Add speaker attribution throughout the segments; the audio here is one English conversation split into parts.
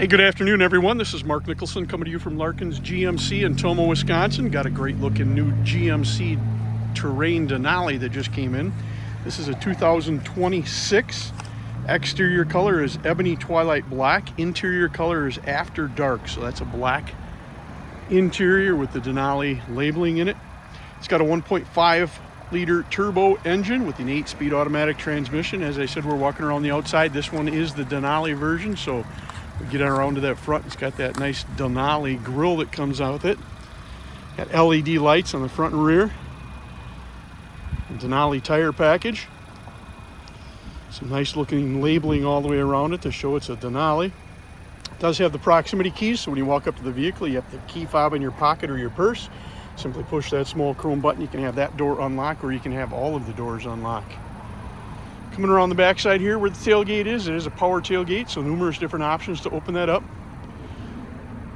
Speaker 1: Hey, good afternoon, everyone. This is Mark Nicholson coming to you from Larkins GMC in Tomah, Wisconsin. Got a great looking new GMC Terrain Denali that just came in. This is a 2026. Exterior color is Ebony Twighlight black. Interior color is After Dark. So that's a black interior with the Denali labeling in it. It's got a 1.5 liter turbo engine with an 8-speed automatic transmission. As I said, we're walking around the outside. This one is the Denali version, so we get around to that front. It's got that nice Denali grille that comes out with it. Got LED lights on the front and rear. Denali tire package. Some nice looking labeling all the way around it to show it's a Denali. It does have the proximity keys, so when you walk up to the vehicle, you have the key fob in your pocket or your purse. Simply push that small chrome button. You can have that door unlock, or you can have all of the doors unlock. Coming around the backside here where the tailgate is, it is a power tailgate, so numerous different options to open that up.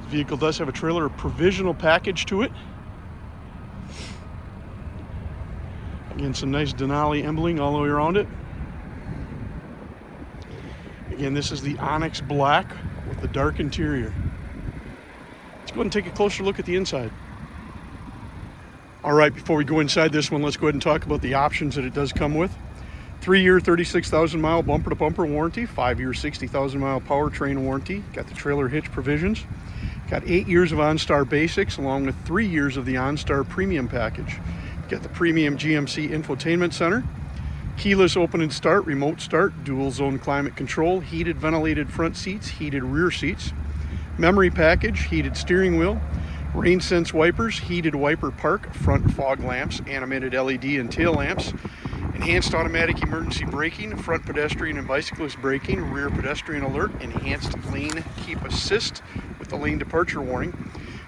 Speaker 1: The vehicle does have a trailer provisional package to it. Again, some nice Denali emblem all the way around it. Again, this is the Onyx Black with the dark interior. Let's go ahead and take a closer look at the inside. All right, before we go inside this one, let's go ahead and talk about the options that it does come with. 3-year, 36,000-mile bumper-to-bumper warranty, 5-year, 60,000-mile powertrain warranty. Got the trailer hitch provisions. Got 8 years of OnStar Basics, along with 3 years of the OnStar Premium package. Got the Premium GMC Infotainment Center, keyless open and start, remote start, dual zone climate control, heated ventilated front seats, heated rear seats, memory package, heated steering wheel, rain sense wipers, heated wiper park, front fog lamps, animated LED and tail lamps, enhanced automatic emergency braking, front pedestrian and bicyclist braking, rear pedestrian alert, enhanced lane keep assist with the lane departure warning,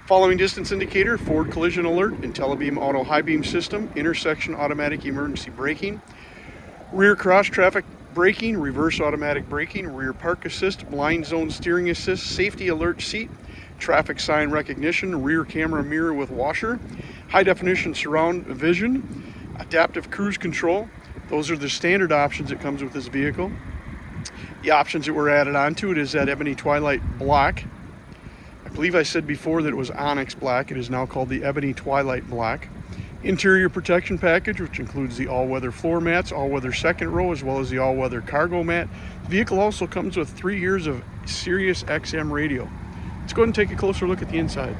Speaker 1: following distance indicator, forward collision alert, IntelliBeam auto high beam system, intersection automatic emergency braking, rear cross traffic braking, reverse automatic braking, rear park assist, blind zone steering assist, safety alert seat, traffic sign recognition, rear camera mirror with washer, high definition surround vision, adaptive cruise control. Those are the standard options that comes with this vehicle. The options that were added onto it is that Ebony Twighlight Black. I believe I said before that it was Onyx Black. It is now called the Ebony Twighlight Black. Interior protection package, which includes the all-weather floor mats, all-weather second row, as well as the all-weather cargo mat. The vehicle also comes with 3 years of Sirius XM radio. Let's go ahead and take a closer look at the inside.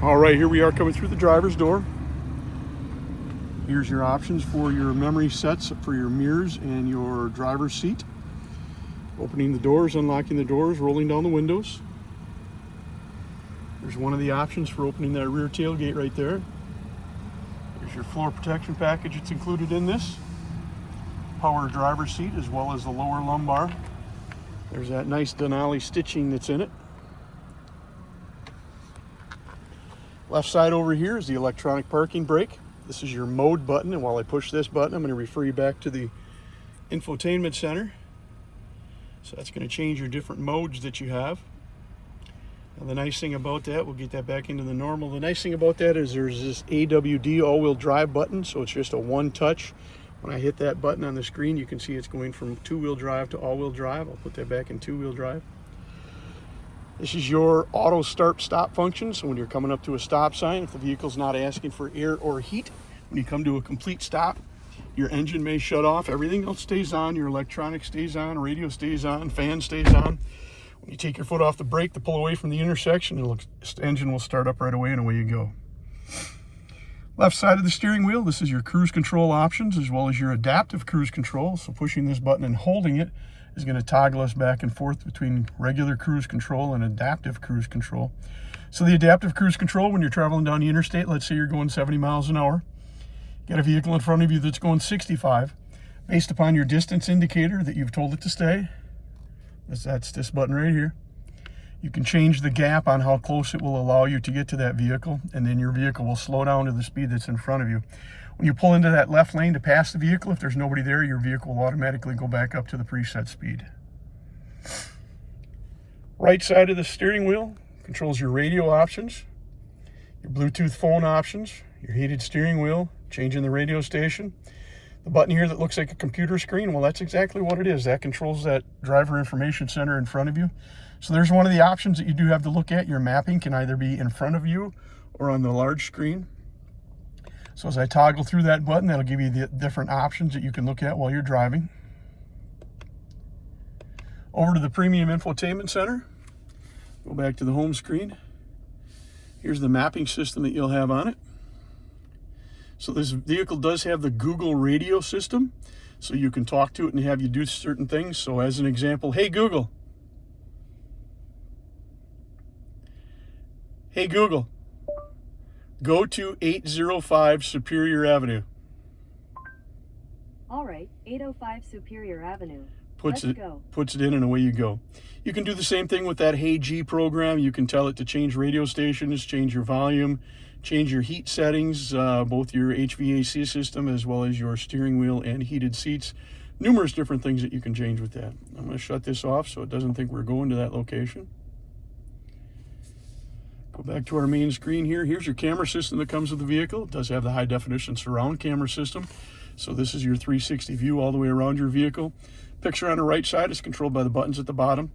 Speaker 1: All right, here we are coming through the driver's door. Here's your options for your memory sets for your mirrors and your driver's seat. Opening the doors, unlocking the doors, rolling down the windows. There's one of the options for opening that rear tailgate right there. There's your floor protection package that's included in this. Power driver's seat as well as the lower lumbar. There's that nice Denali stitching that's in it. Left side over here is the electronic parking brake. This is your mode button, and while I push this button, I'm going to refer you back to the infotainment center. So that's going to change your different modes that you have. And the nice thing about that, we'll get that back into the normal. The nice thing about that is there's this AWD all-wheel drive button, so it's just a one-touch. When I hit that button on the screen, you can see it's going from two-wheel drive to all-wheel drive. I'll put that back in two-wheel drive. This is your auto start stop function. So when you're coming up to a stop sign, if the vehicle's not asking for air or heat, when you come to a complete stop, your engine may shut off. Everything else stays on. Your electronics stays on, radio stays on, fan stays on. When you take your foot off the brake to pull away from the intersection, the engine will start up right away, and away you go. Left side of the steering wheel, this is your cruise control options as well as your adaptive cruise control. So pushing this button and holding it is going to toggle us back and forth between regular cruise control and adaptive cruise control. So the adaptive cruise control, when you're traveling down the interstate, let's say you're going 70 miles an hour, got a vehicle in front of you that's going 65, based upon your distance indicator that you've told it to stay, that's this button right here, you can change the gap on how close it will allow you to get to that vehicle, and then your vehicle will slow down to the speed that's in front of you. When you pull into that left lane to pass the vehicle, if there's nobody there, your vehicle will automatically go back up to the preset speed. Right side of the steering wheel controls your radio options, your Bluetooth phone options, your heated steering wheel, changing the radio station. The button here that looks like a computer screen, well, that's exactly what it is. That controls that driver information center in front of you. So there's one of the options that you do have to look at. Your mapping can either be in front of you or on the large screen. So as I toggle through that button, that'll give you the different options that you can look at while you're driving. Over to the Premium Infotainment Center. Go back to the home screen. Here's the mapping system that you'll have on it. So this vehicle does have the Google radio system, so you can talk to it and have you do certain things. So as an example, hey Google. Hey Google, go to 805 Superior Avenue.
Speaker 2: All right, 805 Superior Avenue.
Speaker 1: Puts it in and away you go. You can do the same thing with that Hey G program. You can tell it to change radio stations, change your volume, change your heat settings, both your HVAC system as well as your steering wheel and heated seats. Numerous different things that you can change with that. I'm going to shut this off so it doesn't think we're going to that location. Go back to our main screen here. Here's your camera system that comes with the vehicle. It does have the high definition surround camera system. So this is your 360 view all the way around your vehicle. Picture on the right side is controlled by the buttons at the bottom.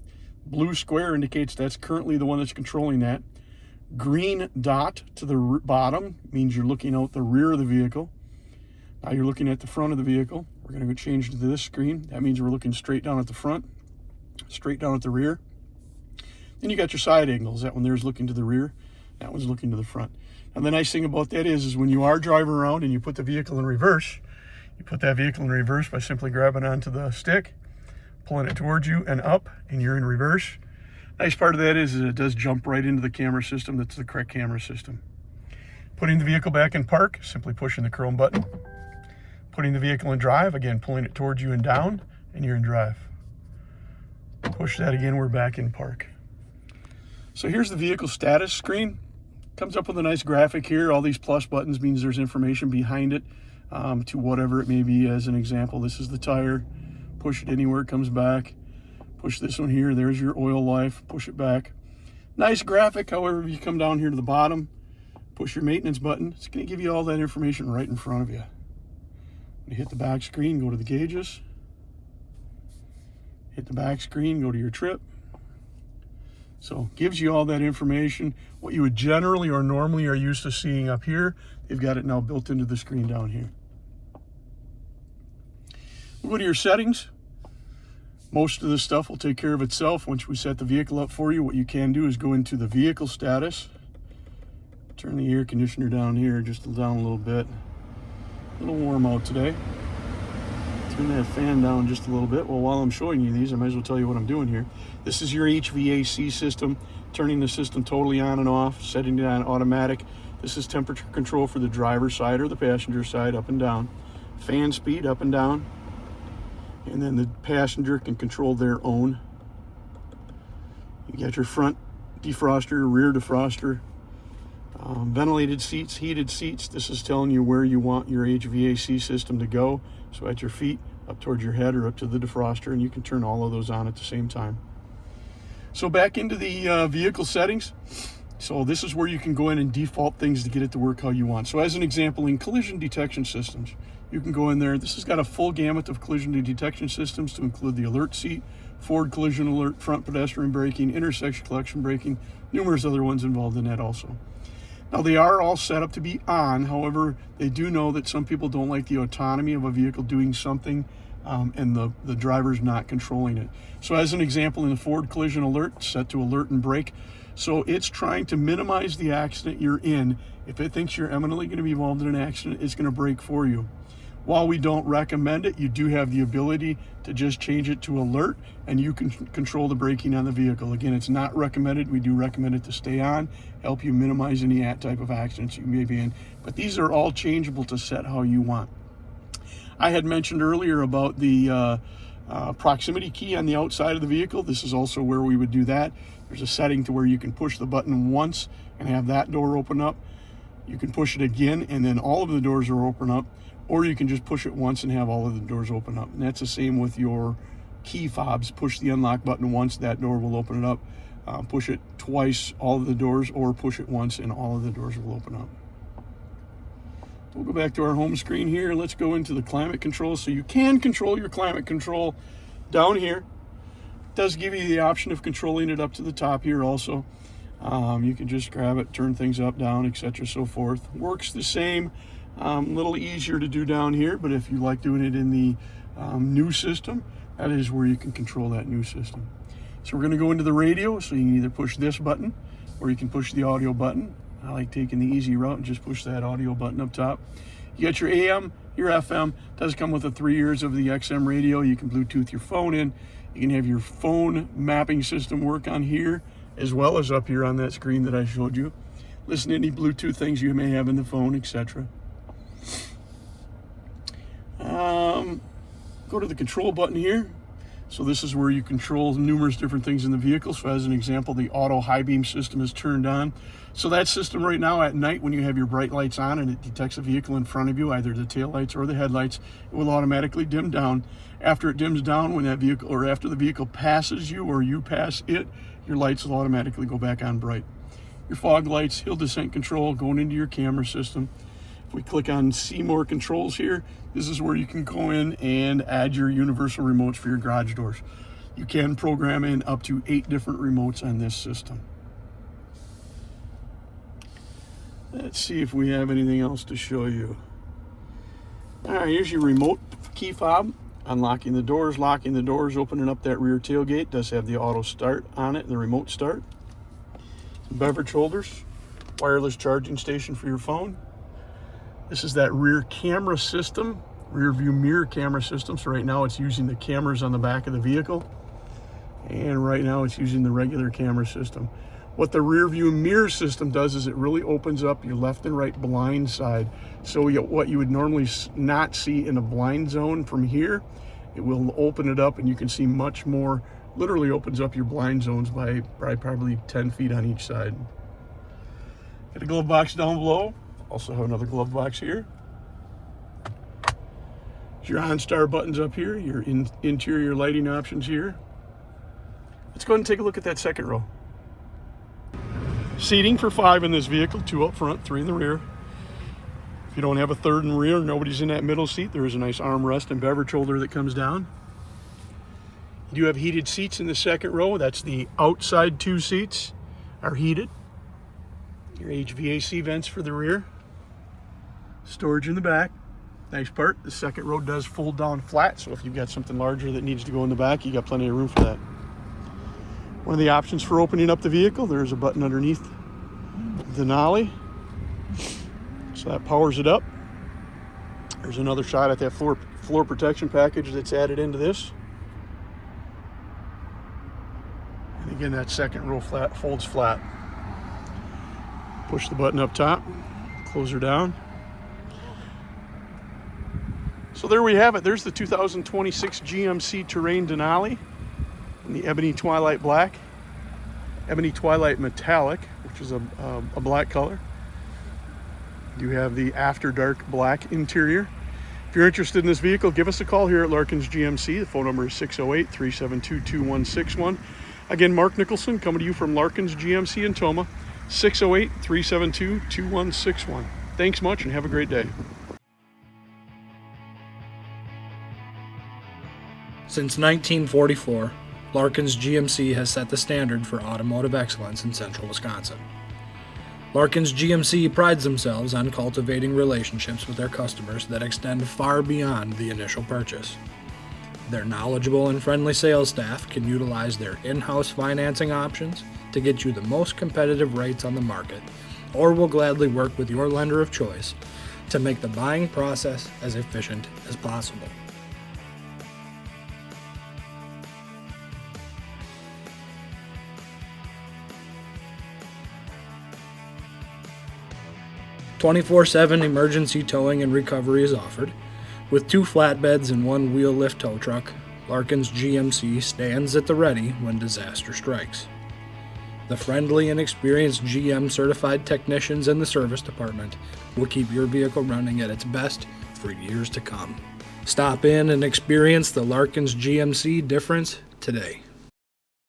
Speaker 1: Blue square indicates that's currently the one that's controlling that. Green dot to the bottom means you're looking out the rear of the vehicle. Now you're looking at the front of the vehicle. We're going to go change to this screen. That means we're looking straight down at the front, straight down at the rear. Then you got your side angles. That one there's looking to the rear. That one's looking to the front. And the nice thing about that is when you are driving around and you put the vehicle in reverse, you put that vehicle in reverse by simply grabbing onto the stick, pulling it towards you and up, and you're in reverse. Nice part of that is it does jump right into the camera system. That's the correct camera system. Putting the vehicle back in park, simply pushing the chrome button. Putting the vehicle in drive, again, pulling it towards you and down, and you're in drive. Push that again, we're back in park. So here's the vehicle status screen. Comes up with a nice graphic here. All these plus buttons means there's information behind it to whatever it may be. As an example, this is the tire. Push it anywhere, it comes back. Push this one here, there's your oil life, push it back. Nice graphic. However, if you come down here to the bottom, push your maintenance button, it's going to give you all that information right in front of you. You hit the back screen, go to the gauges. Hit the back screen, go to your trip. So gives you all that information. What you would generally or normally are used to seeing up here, they've got it now built into the screen down here. We'll go to your settings. Most of this stuff will take care of itself once we set the vehicle up for you. What you can do is go into the vehicle status. Turn the air conditioner down here, just down a little bit. A little warm out today. Turn that fan down just a little bit. Well, while I'm showing you these, I might as well tell you what I'm doing here. This is your HVAC system, turning the system totally on and off, setting it on automatic. This is temperature control for the driver's side or the passenger side, up and down. Fan speed, up and down. And then the passenger can control their own. You got your front defroster, rear defroster, ventilated seats, heated seats. This is telling you where you want your HVAC system to go. So at your feet, up towards your head, or up to the defroster, and you can turn all of those on at the same time. So back into the vehicle settings. So this is where you can go in and default things to get it to work how you want. So as an example, in collision detection systems, you can go in there. This has got a full gamut of collision detection systems to include the alert seat, forward collision alert, front pedestrian braking, intersection collection braking, numerous other ones involved in that also. Now they are all set up to be on. However, they do know that some people don't like the autonomy of a vehicle doing something and the driver's not controlling it. So as an example, in the forward collision alert, set to alert and brake. So it's trying to minimize the accident you're in. If it thinks you're eminently going to be involved in an accident, it's going to brake for you. While we don't recommend it, you do have the ability to just change it to alert, and you can control the braking on the vehicle. Again, it's not recommended. We do recommend it to stay on, help you minimize any type of accidents you may be in. But these are all changeable to set how you want. I had mentioned earlier about the proximity key on the outside of the vehicle. This is also where we would do that. There's a setting to where you can push the button once and have that door open up. You can push it again and then all of the doors are open up, or you can just push it once and have all of the doors open up. And that's the same with your key fobs. Push the unlock button once, that door will open it up. Push it twice, all of the doors, or push it once and all of the doors will open up. We'll go back to our home screen here and let's go into the climate control. So you can control your climate control down here. It does give you the option of controlling it up to the top here also. You can just grab it, turn things up, down, etc., so forth. Works the same. A little easier to do down here, but if you like doing it in the new system, that is where you can control that new system. So we're going to go into the radio, so you can either push this button or you can push the audio button. I like taking the easy route and just push that audio button up top. You got your AM, your FM. It does come with the 3 years of the XM radio. You can Bluetooth your phone in. You can have your phone mapping system work on here as well as up here on that screen that I showed you. Listen to any Bluetooth things you may have in the phone, etc. Go to the control button here. So this is where you control numerous different things in the vehicle. So as an example, the auto high beam system is turned on. So that system right now at night when you have your bright lights on and it detects a vehicle in front of you, either the tail lights or the headlights, it will automatically dim down. After it dims down, when that vehicle, or after the vehicle passes you or you pass it, your lights will automatically go back on bright. Your fog lights, hill descent control, going into your camera system. If we click on see more controls here, this is where you can go in and add your universal remotes for your garage doors. You can program in up to 8 different remotes on this system. Let's see if we have anything else to show you. All right, here's your remote key fob. Unlocking the doors, locking the doors, opening up that rear tailgate. Does have the auto start on it, the remote start. Some beverage holders, wireless charging station for your phone. This is that rear camera system, rear view mirror camera system. So right now it's using the cameras on the back of the vehicle. And right now it's using the regular camera system. What the rear view mirror system does is it really opens up your left and right blind side. So what you would normally not see in a blind zone from here, it will open it up and you can see much more. Literally opens up your blind zones by probably 10 feet on each side. Got a glove box down below. Also have another glove box here. Your OnStar buttons up here, your interior lighting options here. Let's go ahead and take a look at that second row. Seating for 5 in this vehicle, 2 up front, 3 in the rear. If you don't have a third in the rear, nobody's in that middle seat, there is a nice armrest and beverage holder that comes down. You do have heated seats in the second row. That's the outside 2 seats are heated. Your HVAC vents for the rear. Storage in the back. Nice part, the second row does fold down flat, so if you've got something larger that needs to go in the back, you got plenty of room for that. One of the options for opening up the vehicle, there's a button underneath Denali. So that powers it up. There's another shot at that floor protection package that's added into this. And again, that second row folds flat. Push the button up top, close her down. So there we have it. There's the 2026 GMC Terrain Denali in the Ebony Twighlight Black, Ebony Twighlight Metallic, which is a black color. You have the After Dark black interior. If you're interested in this vehicle, give us a call here at Larkins GMC. The phone number is 608-372-2161. Again, Mark Nicholson coming to you from Larkins GMC in Tomah, 608-372-2161. Thanks much and have a great day.
Speaker 3: Since 1944, Larkins GMC has set the standard for automotive excellence in central Wisconsin. Larkins GMC prides themselves on cultivating relationships with their customers that extend far beyond the initial purchase. Their knowledgeable and friendly sales staff can utilize their in-house financing options to get you the most competitive rates on the market, or will gladly work with your lender of choice to make the buying process as efficient as possible. "24/7 emergency towing and recovery is offered. With 2 flatbeds and 1 wheel lift tow truck, Larkins GMC stands at the ready when disaster strikes. The friendly and experienced GM certified technicians in the service department will keep your vehicle running at its best for years to come. Stop in and experience the Larkins GMC difference today.